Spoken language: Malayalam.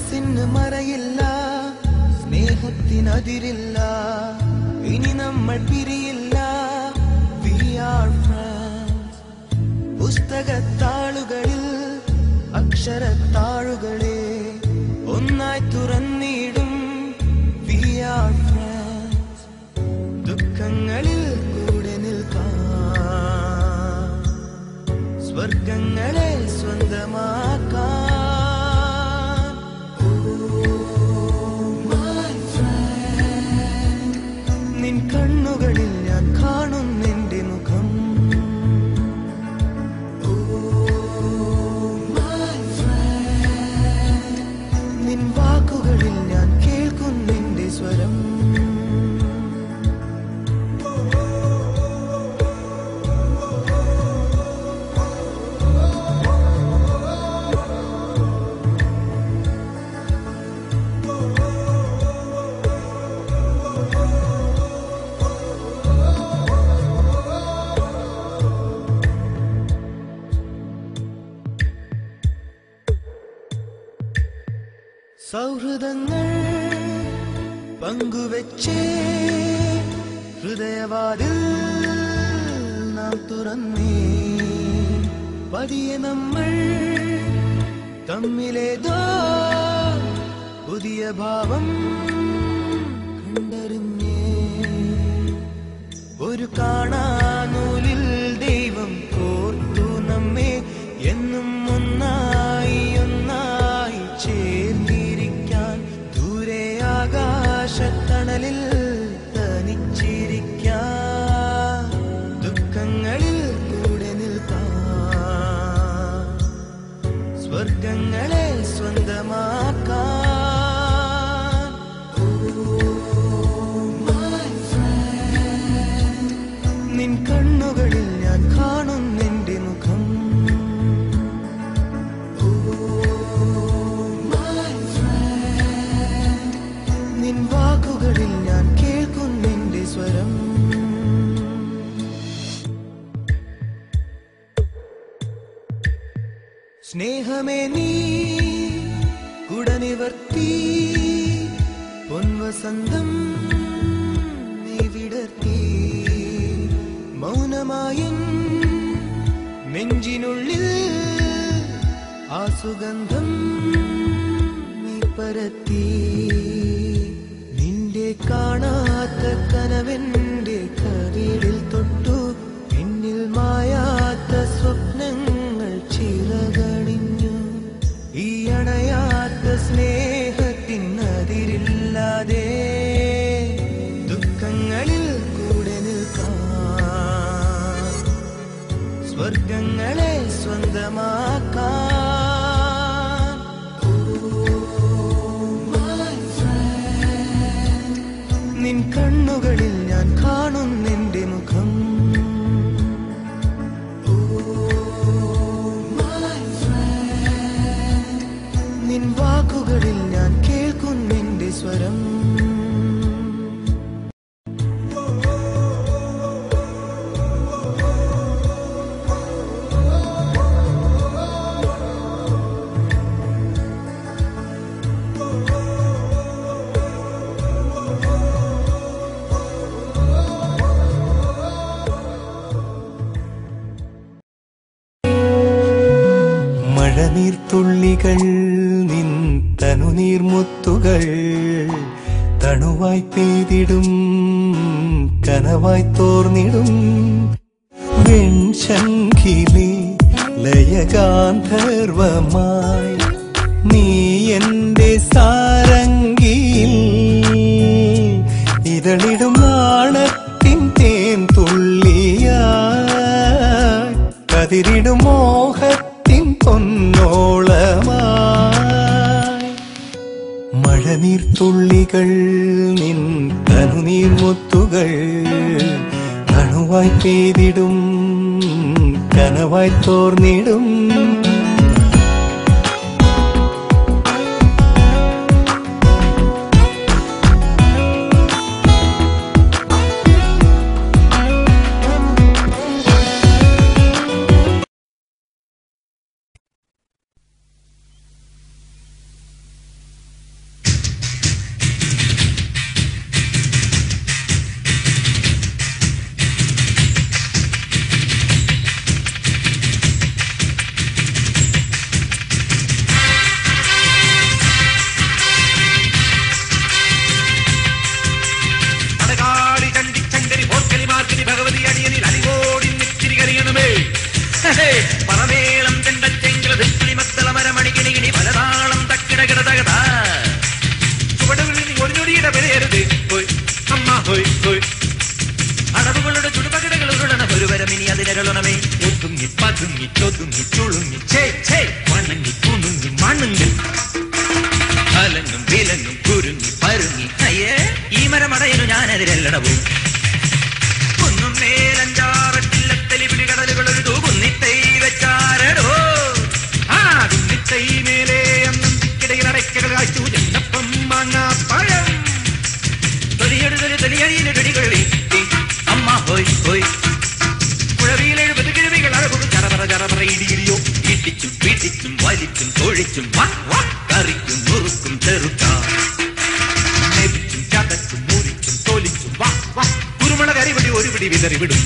മനസ്സിന് മറയില്ല, സ്നേഹത്തിനതിരില്ല, ഇനി നമ്മൾ പിരിയില്ല. We are friends. പുസ്തകത്താളുകളിൽ അക്ഷരത്താളുകളെ ഒന്നായി തുറന്നിടും. We are friends. ദുഃഖങ്ങളിൽ കൂടെ നിൽക്കാം, സ്വർഗങ്ങളെ സ്വന്തമാക്കാം. നിൻ കണ്ണുകളിൽ ഞാൻ കാണുന്നെന്റെ മുഖം. നിൻ വാക്കുകളിൽ ഞാൻ കേൾക്കുന്നെന്റെ സ്വരം. സൗഹൃദങ്ങൾ പങ്കുവെച്ചേ ഹൃദയവാതിൽ നാം തുറന്നേ. പതിയെ നമ്മൾ തമ്മിലേതോ പുതിയ ഭാവം കണ്ടറിഞ്ഞേ. ഒരു കാണാനൂലിൽ ദൈവം കോർത്തു നമ്മെ, എന്നും ഒന്നായി ഒന്നായി ചേർന്നിരിക്കാൻ. ദൂരെ ആകാശത്തണലിൽ തനിച്ചിരിക്കാൻ, ദുഃഖങ്ങളിൽ കൂടെ നിൽക്കാൻ, സ്വർഗങ്ങളെ സ്വന്തമാക്കാൻ. നിൻ കണ്ണുകളിൽ ഞാൻ കാണുന്നെന്റെ മുഖം. നിൻ വാക്കുകളിൽ ഞാൻ കേൾക്കുന്നെന്റെ സ്വരം. സ്നേഹമേ നീ കുടനിവർത്തി, പൊൻവസന്തം നീ വിടർത്തി. മൗനമായും നെഞ്ചിനുള്ളിൽ ആ സുഗന്ധം നീ പരത്തി. നിന്റെ കാണാത്ത കനവെന്റെ കവിളിൽ തൊട്ടു, പിന്നിൽ മായാത്ത സ്വപ്നങ്ങൾ ചിറകണിഞ്ഞു. ഈ അണയാത്ത സ്നേഹത്തിനതിരില്ലാതെ ദുഃഖങ്ങളിൽ കൂടെ നിൽക്കാം, സ്വർഗങ്ങളെ സ്വന്തമാക്കാം. നിൻ കണ്ണുകളിൽ ഞാൻ കാണുന്നെന്റെ മുഖം. നിൻ വാക്കുകളിൽ ഞാൻ കേൾക്കുന്നെന്റെ സ്വരം. മഴനീർത്തുള്ളികൾ നിൻ തനുനീർമുത്തുകൾ തണുവായി പെയ്തിടും, കനവായി തോർന്നിടും. വെൺശംഖിലെ ലയഗാന്ധർവമായി നീ എന്റെ സാരംഗിയിൽ ഇതളിടും നാണത്തിൻ തേൻ തുള്ളിയായി കതിരിടും മോഹത്തിൻ പൊന്നോളമായി. മഴനീർത്തുള്ളികൾ നിൻ തനുനീർമുത്തുകൾ തണുവായി പെയ്തിടും, കനവായി തോർന്നിടും. പിടികിട പിഴയരുത് ഹോയ് അമ്മ ഹോയ് ഹോയ് അടവുകളുടെ ചുടുപകിടകൾ ഉരുളണ ഒരു വരം ഇനി അതിനരളണമേ ഒതുങ്ങി പതുങ്ങി ചൊതുങ്ങി ചുളുങ്ങി വണങ്ങി കുണുങ്ങി മണുങ്ങി അലങ്ങും വിലങ്ങും കുരുങ്ങി പരുങ്ങി അയ്യേ ഈ മരമടയനു ഞാനതിരെല്ലടവും ഒന്നും മേലഞ്ചാറട്ടില്ലത്തലി പിടികടലുകൾ ഒരു കുന്നിത്തൈ വെച്ചാരടോ ആ കുന്നിത്തൈ മേലെ അന്നും തിക്കിടയിൽ അടയ്ക്കകൾ കാച്ചു ചെന്നപ്പം മാങ്ങാ പഴം തൊലിയെടുതൊരു തൊലിയടിയിലൊടികൾ വീട്ടി അമ്മ ഹോയ് ഹോയ് കുഴവിയിലെഴുപത് കിഴവികൾ അഴകും ചറപറ ചറപറ ഇടിയിടിയോ ഇടിച്ചും പിടിച്ചും വലിച്ചും തൊഴിച്ചും കറിക്കും മുറുക്കും ചെറുക്കാം നെരിച്ചും ചതച്ചും മുറിച്ചും തൊലിച്ചും കുരുമുളക് അരിപടി ഒരു പിടി വിതറി വിടും